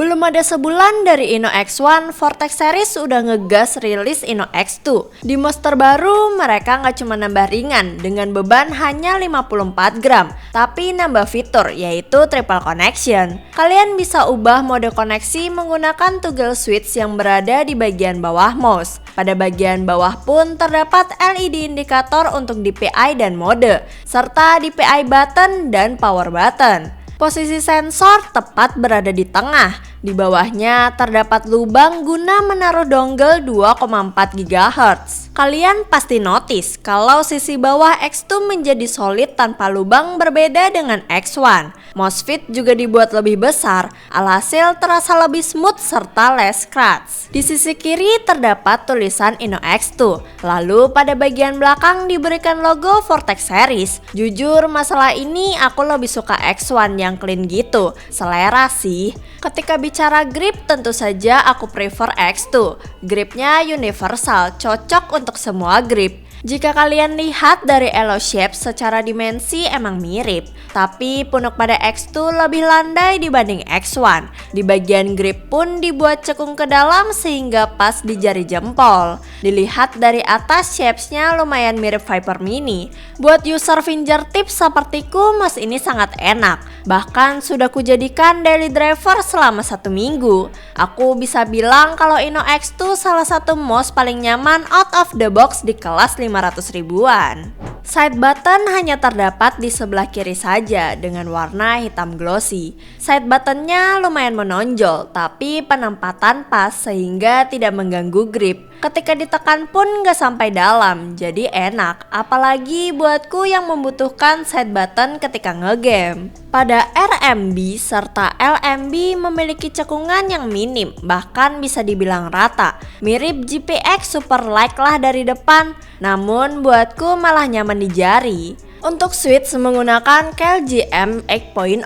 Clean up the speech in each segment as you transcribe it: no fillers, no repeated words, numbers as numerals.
Belum ada sebulan dari Inno X1, Vortex Series udah ngegas rilis Inno X2. Di MOS terbaru, mereka nggak cuma nambah ringan dengan beban hanya 54 gram, tapi nambah fitur yaitu triple connection. Kalian bisa ubah mode koneksi menggunakan toggle switch yang berada di bagian bawah mouse. Pada bagian bawah pun terdapat LED indikator untuk DPI dan mode, serta DPI button dan power button. Posisi sensor tepat berada di tengah. Di bawahnya terdapat lubang guna menaruh dongle 2,4 GHz. Kalian pasti notice kalau sisi bawah X2 menjadi solid tanpa lubang, berbeda dengan X1. MOSFET juga dibuat lebih besar, alhasil terasa lebih smooth serta less scratch. Di sisi kiri terdapat tulisan Inno X2. Lalu pada bagian belakang diberikan logo Vortex Series. Jujur masalah ini aku lebih suka X1 yang clean gitu, selera sih. Ketika bicara grip tentu saja aku prefer X2. Gripnya universal, cocok untuk semua grip. Jika kalian lihat dari elo shape secara dimensi emang mirip, tapi punuk pada X2 lebih landai dibanding X1. Di bagian grip pun dibuat cekung ke dalam sehingga pas di jari jempol. Dilihat dari atas, shapes-nya lumayan mirip Viper Mini. Buat user fingertips sepertiku, mouse ini sangat enak. Bahkan sudah kujadikan daily driver selama 1 minggu. Aku bisa bilang kalau Inno X2 salah satu mouse paling nyaman out of the box di kelas 500 ribuan. Side button hanya terdapat di sebelah kiri saja dengan warna hitam glossy. Side buttonnya lumayan menonjol, tapi penempatan pas sehingga tidak mengganggu grip. Ketika ditekan pun gak sampai dalam, jadi enak. Apalagi buatku yang membutuhkan side button ketika ngegame. Pada RMB serta LMB memiliki cekungan yang minim, bahkan bisa dibilang rata. Mirip GPX Super Light lah dari depan, namun buatku malah nyaman di jari. Untuk switch menggunakan KLGM 8.0,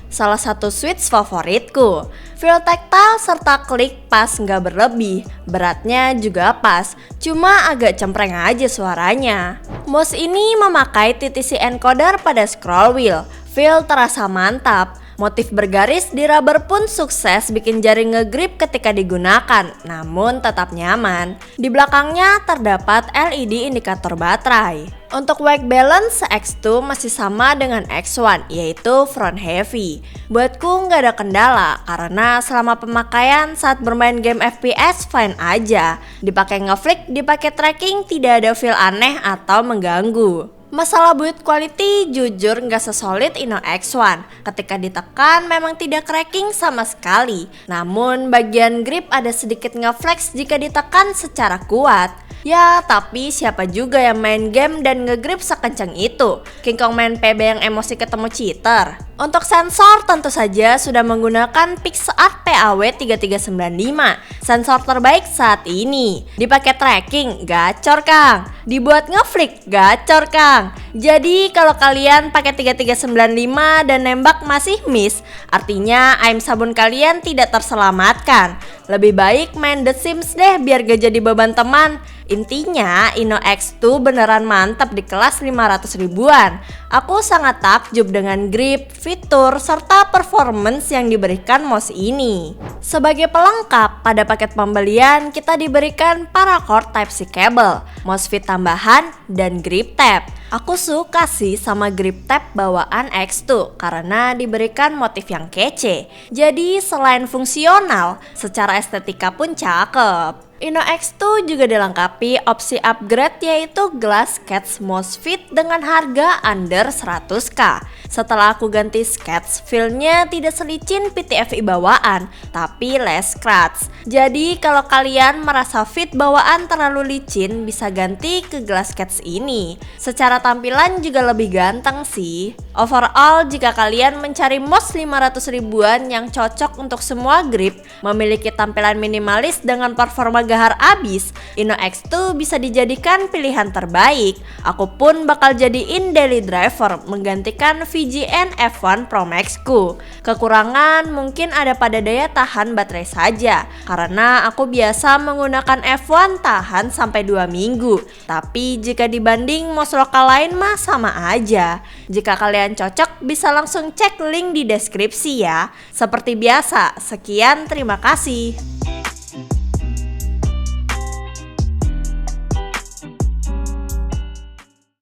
salah satu switch favoritku. Feel tactile serta klik pas nggak berlebih, beratnya juga pas, cuma agak cempreng aja suaranya. Mouse ini memakai TTC encoder pada scroll wheel, feel terasa mantap. Motif bergaris di rubber pun sukses bikin jari ngegrip ketika digunakan, namun tetap nyaman. Di belakangnya terdapat LED indikator baterai. Untuk weight balance, X2 masih sama dengan X1, yaitu front heavy. Buatku nggak ada kendala, karena selama pemakaian saat bermain game FPS fine aja. Dipakai ngeflick, dipakai tracking, tidak ada feel aneh atau mengganggu. Masalah build quality jujur nggak sesolid Inno X1. Ketika ditekan memang tidak cracking sama sekali. Namun bagian grip ada sedikit ngeflex jika ditekan secara kuat. Ya tapi siapa juga yang main game dan ngegrip sekencang itu? King Kong main PB yang emosi ketemu cheater. Untuk sensor tentu saja sudah menggunakan PixArt PAW3395, sensor terbaik saat ini. Dipakai tracking, gacor Kang. Dibuat ngeflick, gacor Kang. Jadi kalau kalian pakai 3395 dan nembak masih miss, artinya aim sabun kalian tidak terselamatkan. Lebih baik main The Sims deh biar gak jadi beban teman. Intinya Inno X2 beneran mantap di kelas 500 ribuan. Aku sangat takjub dengan grip, fitur, serta performance yang diberikan mouse ini. Sebagai pelengkap, pada paket pembelian kita diberikan paracord Type-C cable, MOSFET tambahan, dan grip tab. Aku suka sih sama grip tab bawaan X2 karena diberikan motif yang kece. Jadi selain fungsional, secara estetika pun cakep. Inno X2 juga dilengkapi opsi upgrade yaitu Glass Catch MOSFET dengan harga under 100k. Setelah aku ganti sketch, feel-nya tidak selicin PTFI bawaan, tapi less scratch. Jadi kalau kalian merasa fit bawaan terlalu licin, bisa ganti ke Glass Catch ini. Secara tampilan juga lebih ganteng sih. Overall, jika kalian mencari mouse 500 ribuan yang cocok untuk semua grip, memiliki tampilan minimalis dengan performa gahar abis, Inno X2 bisa dijadikan pilihan terbaik. Aku pun bakal jadiin daily driver menggantikan VGN F1 Pro Max ku. Kekurangan mungkin ada pada daya tahan baterai saja, karena aku biasa menggunakan F1 tahan sampai 2 minggu. Tapi jika dibanding mos lokal lain mah sama aja. Jika kalian cocok bisa langsung cek link di deskripsi ya. Seperti biasa, sekian, terima kasih.